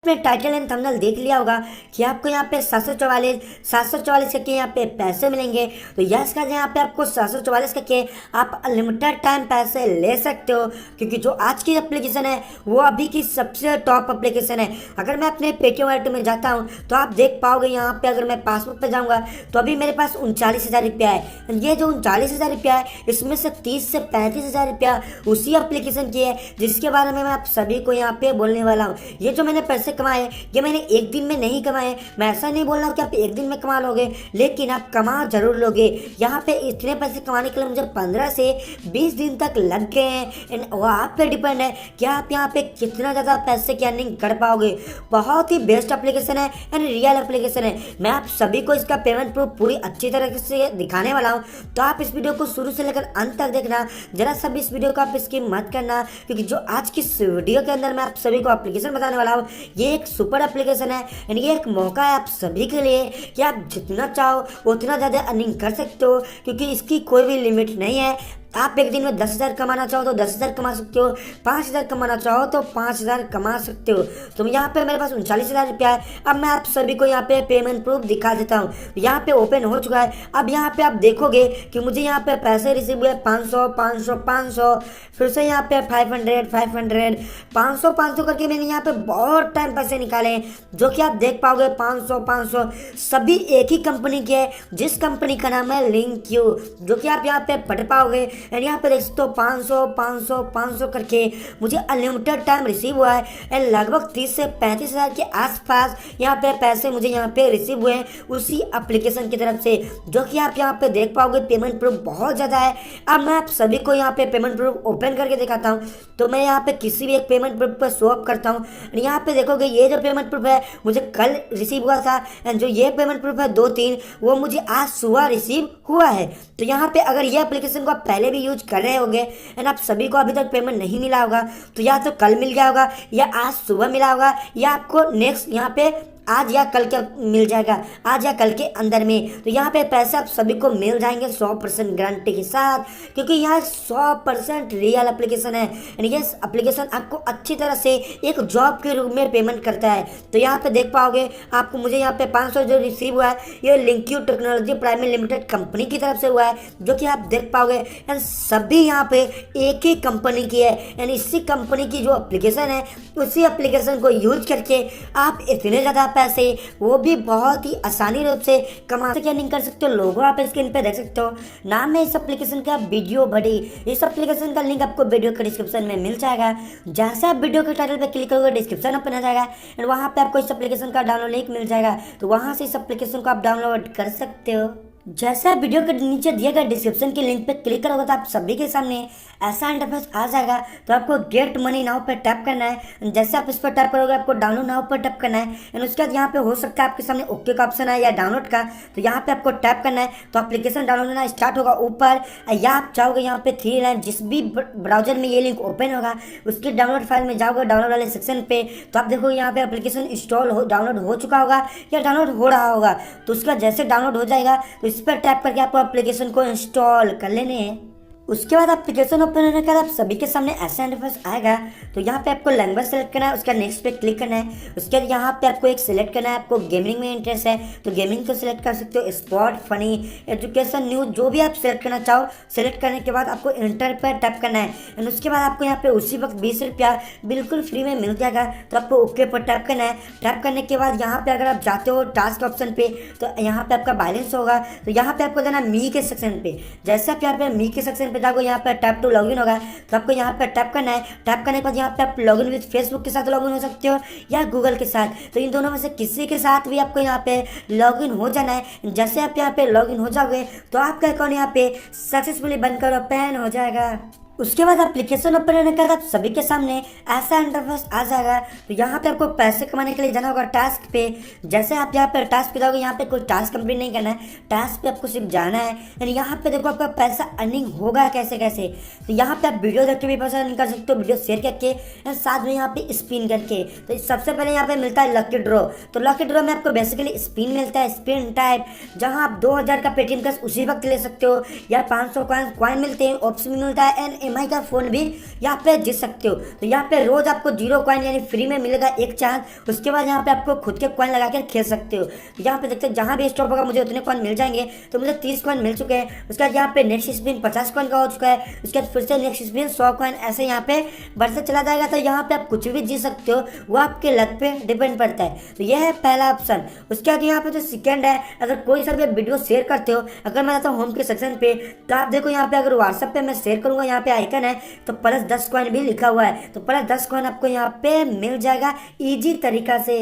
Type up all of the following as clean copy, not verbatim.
आपने title and thumbnail देख लिया होगा कि आपको यहाँ पे 744 करके यहाँ पे पैसे मिलेंगे। तो यस गाइस, यहाँ पे आपको 744 करके आप अनलिमिटेड टाइम पैसे ले सकते हो, क्योंकि जो आज की एप्लीकेशन है वो अभी की सबसे टॉप एप्लीकेशन है। अगर मैं अपने पेटीएम वॉलेट में जाता हूँ तो आप देख पाओगे यहाँ पे, अगर मैं पासबुक पे जाऊँगा तो अभी मेरे पास 39,000 रुपया है। ये जो 39,000 रुपया है इसमें से 30 से 35,000 रुपया उसी एप्लीकेशन की है, जिसके बारे में मैं आप सभी को यहाँ पे बोलने वाला हूँ। ये जो मैंने पैसे कमाए ये मैंने एक दिन में नहीं कमाए। मैं ऐसा नहीं बोल रहा हूँ कि आप एक दिन में कमा लोगे, लेकिन आप कमा जरूर लोगे। यहाँ पे इतने पैसे कमाने के लिए मुझे 15 से 20 दिन तक लग गए हैं। एंड वो आप पे डिपेंड है कि आप यहाँ पे कितना ज़्यादा पैसे की अर्निंग कर पाओगे। बहुत ही बेस्ट एप्लीकेशन है एंड रियल एप्लीकेशन है। मैं आप सभी को इसका पेमेंट प्रूफ पूरी अच्छी तरह से दिखाने वाला हूँ, तो आप इस वीडियो को शुरू से लेकर अंत तक देखना। जरा सब इस वीडियो को आप इसकी मत करना, क्योंकि जो आज की इस वीडियो के अंदर मैं आप सभी को एप्लीकेशन बताने वाला हूँ ये एक सुपर एप्लीकेशन है। एंड ये एक मौका है आप सभी के लिए कि आप जितना चाहो उतना ज़्यादा अर्निंग कर सकते हो, क्योंकि इसकी कोई भी लिमिट नहीं है। आप एक दिन में 10,000 कमाना चाहो तो 10,000 कमा सकते हो, 5,000 कमाना चाहो तो 5,000 कमा सकते हो। तो यहाँ पे मेरे पास 39,000 रुपया है। अब मैं आप सभी को यहाँ पे पेमेंट प्रूफ दिखा देता हूँ। यहाँ पे ओपन हो चुका है। अब यहाँ पे आप देखोगे कि मुझे यहाँ पे पैसे रिसीव हुए 500 500 500, फिर से यहाँ पे 500 500 500 500 करके मैंने यहाँ पे बहुत टाइम पैसे निकाले हैं, जो कि आप देख पाओगे 500 500 सभी एक ही कंपनी के है, जिस कंपनी का नाम है लिंक यू, जो कि आप यहाँ पे पढ़ पाओगे। एंड यहाँ पे देख सकते हो 500 500 500 करके मुझे अनलिमिटेड टाइम रिसीव हुआ है। एंड लगभग 30 से 35,000 के आसपास यहाँ पे पैसे मुझे यहाँ पे रिसीव हुए हैं उसी एप्लीकेशन की तरफ से, जो कि आप यहाँ पे देख पाओगे। पेमेंट प्रूफ बहुत ज़्यादा है। अब मैं आप सभी को यहाँ पे पेमेंट प्रूफ ओपन करके दिखाता हूँ। तो मैं यहाँ पे किसी भी एक पेमेंट प्रूफ पर शो अप करता हूँ। यहाँ पे देखोगे ये जो पेमेंट प्रूफ है मुझे कल रिसीव हुआ था, एंड जो ये पेमेंट प्रूफ है 2-3 वो मुझे आज सुबह रिसीव हुआ है। तो यहाँ पे अगर ये एप्लीकेशन को आप पहले भी यूज कर रहे होंगे एंड आप सभी को अभी तक पेमेंट नहीं मिला होगा, तो या तो कल मिल गया होगा या आज सुबह मिला होगा, या आपको नेक्स्ट यहाँ पे आज या कल के मिल जाएगा, आज या कल के अंदर में। तो यहाँ पे पैसे आप सभी को मिल जाएंगे 100% गारंटी के साथ, क्योंकि यहाँ 100% रियल एप्लीकेशन है। यानी ये एप्लीकेशन आपको अच्छी तरह से एक जॉब के रूप में पेमेंट करता है। तो यहाँ पे देख पाओगे आपको मुझे यहाँ पे 500 जो रिसीव हुआ है ये link you technology private limited company की तरफ से हुआ है, जो कि आप देख पाओगे। एंड सभी यहाँ पे एक ही कंपनी की है। यानी इसी कंपनी की जो एप्लीकेशन है उसी एप्लीकेशन को यूज करके आप इतने ज़्यादा पैसे वो भी बहुत ही आसानी रूप से कमा से अर्निंग कर सकते हो। लोगो आप स्क्रीन पे देख सकते हो। नाम है इस एप्लीकेशन का वीडियो बडी। इस एप्लीकेशन का लिंक आपको वीडियो के डिस्क्रिप्शन में मिल जाएगा। जैसे आप वीडियो के टाइटल पे क्लिक करोगे डिस्क्रिप्शन ओपन हो जाएगा एंड वहाँ पे आपको इस एप्लीकेशन का डाउनलोड लिंक मिल जाएगा। तो वहाँ से इस एप्लीकेशन को आप डाउनलोड कर सकते हो। जैसे आप वीडियो के नीचे दिए गए डिस्क्रिप्शन के लिंक पे क्लिक करोगे तो आप सभी के सामने ऐसा इंटरफेस आ जाएगा। तो आपको गेट मनी नाउ पे टैप करना है। जैसे आप इस पर टैप करोगे आपको डाउनलोड नाउ पर टैप करना है। एंड उसके बाद यहाँ पे हो सकता है आपके सामने ओके का ऑप्शन है या डाउनलोड का, तो यहाँ पे आपको टैप करना है। तो एप्लीकेशन डाउनलोड होना स्टार्ट होगा ऊपर, या आप चाहोगे यहाँ पे 3 लाइन जिस भी ब्राउजर में ये लिंक ओपन होगा उसकी डाउनलोड फाइल में जाओगे डाउनलोड वाले सेक्शन पे, तो आप देखो यहाँ पे एप्लीकेशन इंस्टॉल डाउनलोड हो चुका होगा या डाउनलोड हो रहा होगा। तो उसका जैसे डाउनलोड हो जाएगा तो इस पर टैप करके आपको एप्लीकेशन को इंस्टॉल कर लेने हैं। उसके बाद एप्लीकेशन ओपन होने के बाद आप सभी के सामने ऐसा इंटरफेस आएगा। तो यहाँ पे आपको लैंग्वेज सेलेक्ट करना है, उसका नेक्स्ट पे क्लिक करना है। उसके बाद यहाँ पे आपको एक सिलेक्ट करना है। आपको गेमिंग में इंटरेस्ट है तो गेमिंग को सिलेक्ट कर सकते हो, स्पोर्ट, फनी, एजुकेशन, न्यूज, जो भी आप सिलेक्ट करना चाहो। सिलेक्ट करने के बाद आपको इंटर पर टैप करना है एंड उसके बाद आपको यहाँ पे उसी वक्त 20 रुपया बिल्कुल फ्री में मिल जाएगा। तो आपको ओके पर टैप करना है। टैप करने के बाद यहाँ पे अगर आप जाते हो टास्क ऑप्शन पे तो यहाँ पे आपका बैलेंस होगा। तो यहाँ पे आपको जाना मी के सेक्शन पे। जैसे आप यहाँ पे मी के सेक्शन पे जाओगे यहाँ पे टैप टू लॉगिन होगा, तो आपको यहाँ पे टैप करना है। टैप करने के बाद यहाँ पे आप लॉगिन विद फेसबुक के साथ लॉगिन हो सकते हो या गूगल के साथ। तो इन दोनों में से किसी के साथ भी आपको यहाँ पे लॉगिन हो जाना है। जैसे आप यहाँ पे लॉगिन हो जाओगे तो आपका अकाउंट यहाँ पे सक्सेसफुली बनकर ओपन हो जाएगा। उसके बाद एप्लीकेशन ओपन होने के बाद सभी के सामने ऐसा इंटरफेस आ जाएगा। तो यहाँ पे आपको पैसे कमाने के लिए जाना होगा टास्क पे। जैसे आप यहाँ पे टास्क पे जाओगे यहाँ पे कोई टास्क कंप्लीट नहीं करना है, टास्क पे आपको सिर्फ जाना है। यानी यहाँ पे देखो आपका पैसा अर्निंग होगा कैसे कैसे। तो यहाँ पे आप वीडियो देख के भी पैसा अर्निंग कर सकते हो, वीडियो शेयर करके और साथ में यहाँ पे स्पिन करके। तो सबसे पहले यहाँ पे मिलता है लकी ड्रॉ। तो लकी ड्रॉ में आपको बेसिकली स्पिन मिलता है, स्पिन टाइप, जहाँ आप 2000 का पेटीएम कैश उसी वक्त ले सकते हो या 500 कॉइन मिलते हैं, ऑप्शन मिलता है एंड EMI का फ़ोन भी यहाँ पे जीत सकते हो। तो यहाँ पे रोज़ आपको 0 कॉइन यानी फ्री में मिलेगा एक चांस। उसके बाद यहाँ पे आपको खुद के कॉइन लगा कर खेल सकते हो। यहाँ पे देखते हैं जहाँ भी स्टॉप होगा मुझे उतने कॉइन मिल जाएंगे। तो मुझे 30 कॉइन मिल चुके हैं। उसके बाद यहाँ पे नेक्स्ट स्पिन 50 कॉइन का हो चुका है। उसके बाद फिर से नेक्स्ट स्पिन 100 कॉइन, ऐसे यहाँ पे बढ़ते चला जाएगा। तो यहाँ पे आप कुछ भी जीत सकते हो, वो आपके लक पे डिपेंड करता है। तो यह है पहला ऑप्शन। उसके बाद यहाँ पे जो सेकंड है, अगर कोई सा भी वीडियो शेयर करते हो, अगर मैं जाता हूँ होम के सेक्शन पे, तो आप देखो यहाँ पे अगर व्हाट्सएप पे मैं शेयर करूंगा, यहाँ पे आइकन है तो प्लस 10 कॉइन भी लिखा हुआ है। तो प्लस 10 कॉइन आपको यहाँ पे मिल जाएगा इजी तरीका से।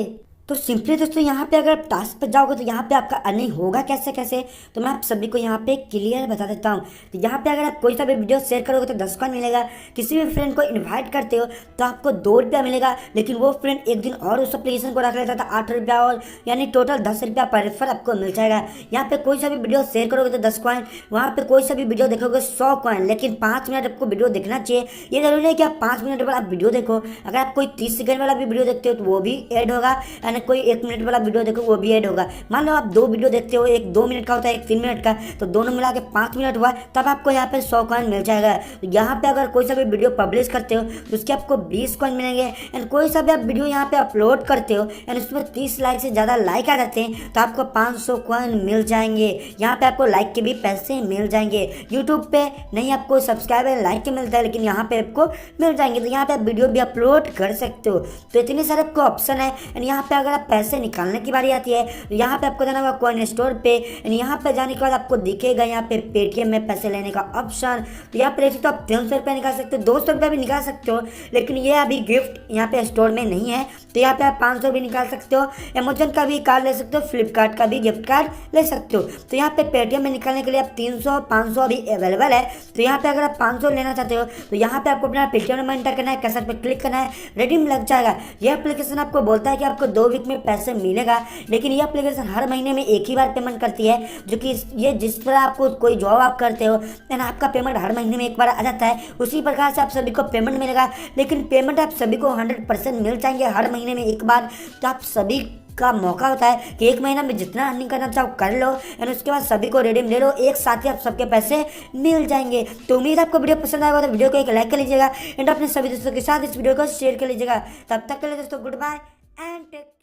तो सिंपली दोस्तों यहाँ पे अगर आप टास्क पर जाओगे तो यहाँ पे आपका अर्निंग होगा कैसे कैसे, तो मैं आप सभी को यहाँ पे क्लियर बता देता हूँ। तो यहाँ पे अगर आप कोई सा भी वीडियो शेयर करोगे तो 10 कॉइन मिलेगा। किसी भी फ्रेंड को इन्वाइट करते हो तो आपको 2 रुपया मिलेगा, लेकिन वो फ्रेंड एक दिन और उस एप्लीकेशन को रख लेता था 8 रुपया, और यानी टोटल 10 रुपया पर रेफर आपको मिल जाएगा। यहाँ पे कोई सा भी वीडियो शेयर करोगे तो 10 कॉइन, वहाँ पे कोई सा भी वीडियो देखोगे 100 कॉइन, लेकिन 5 मिनट आपको वीडियो देखना चाहिए। ये जरूरी है कि आप 5 मिनट वाला आप वीडियो देखो। अगर आप कोई 30 सेकंड वाला भी वीडियो देखते हो तो वो भी ऐड होगा, यानी कोई 1 मिनट वाला वीडियो देखो वो भी ऐड होगा। मान लो आप 2 वीडियो देखते हो, एक 2 मिनट का होता है, एक 3 मिनट का, तो दोनों मिला के 5 मिनट हुआ, तब आपको यहाँ पे 100 कॉइन मिल जाएगा। तो यहाँ पे अगर कोई सा भी वीडियो पब्लिश करते हो तो उसके आपको 20 कॉइन मिलेंगे। एंड कोई सा भी आप वीडियो यहाँ पे अपलोड करते हो एंड उसमें 30 लाइक से ज़्यादा लाइक आ जाते हैं तो आपको 500 कॉइन मिल जाएंगे। यहाँ पे आपको लाइक के भी पैसे मिल जाएंगे। यूट्यूब पे नहीं आपको सब्सक्राइबर लाइक के मिलता है, लेकिन यहाँ पे आपको मिल जाएंगे। तो यहाँ पे आप वीडियो भी अपलोड कर सकते हो। तो इतने सारे आपको ऑप्शन है। एंड यहाँ पे अगर आप पैसे निकालने की बारी आती है तो यहाँ पे आपको जाना होगा कॉइन स्टोर पे। यहाँ पे जाने के बाद आपको दिखेगा यहाँ पे पेटीएम में पैसे लेने का ऑप्शन। तो यहाँ पे देख सकते हो आप 300 रुपये निकाल सकते हो, 200 रुपये भी निकाल सकते हो, लेकिन ये अभी गिफ्ट यहाँ पे स्टोर में नहीं है। तो यहाँ पे आप 500 भी निकाल सकते हो, अमेजन का भी कार्ड ले सकते हो, फ्लिपकार्ट का भी गिफ्ट कार्ड ले सकते हो। तो यहाँ पे पेटीएम में निकालने के लिए आप 300 500 अभी अवेलेबल है। तो यहाँ पे अगर आप 500 लेना चाहते हो तो यहाँ पे आपको अपना पेटीएम नंबर एंटर करना है, कैसेट पे क्लिक करना है, रिडीम लग जाएगा। यह एप्लीकेशन आपको बोलता है कि आपको 2 वीक में पैसे मिलेगा, लेकिन ये एप्लीकेशन हर महीने में एक ही बार पेमेंट करती है, जो कि ये जिस तरह आपको कोई जॉब आप करते हो देन आपका पेमेंट हर महीने में एक बार आ जाता है, उसी प्रकार से आप सभी को पेमेंट मिलेगा। लेकिन पेमेंट आप सभी को 100% मिल जाएंगे हर महीने में एक बार। तो आप सभी का मौका होता है कि एक महीना में जितना अर्निंग करना चाहो कर लो एंड उसके बाद सभी को रिडीम ले लो, एक साथ ही आप सबके पैसे मिल जाएंगे। तो उम्मीद है आपको वीडियो पसंद आएगा, तो वीडियो को एक लाइक कर लीजिएगा एंड अपने सभी दोस्तों के साथ इस वीडियो को शेयर कर लीजिएगा। तब तक के लिए दोस्तों गुड बाय एंड टेक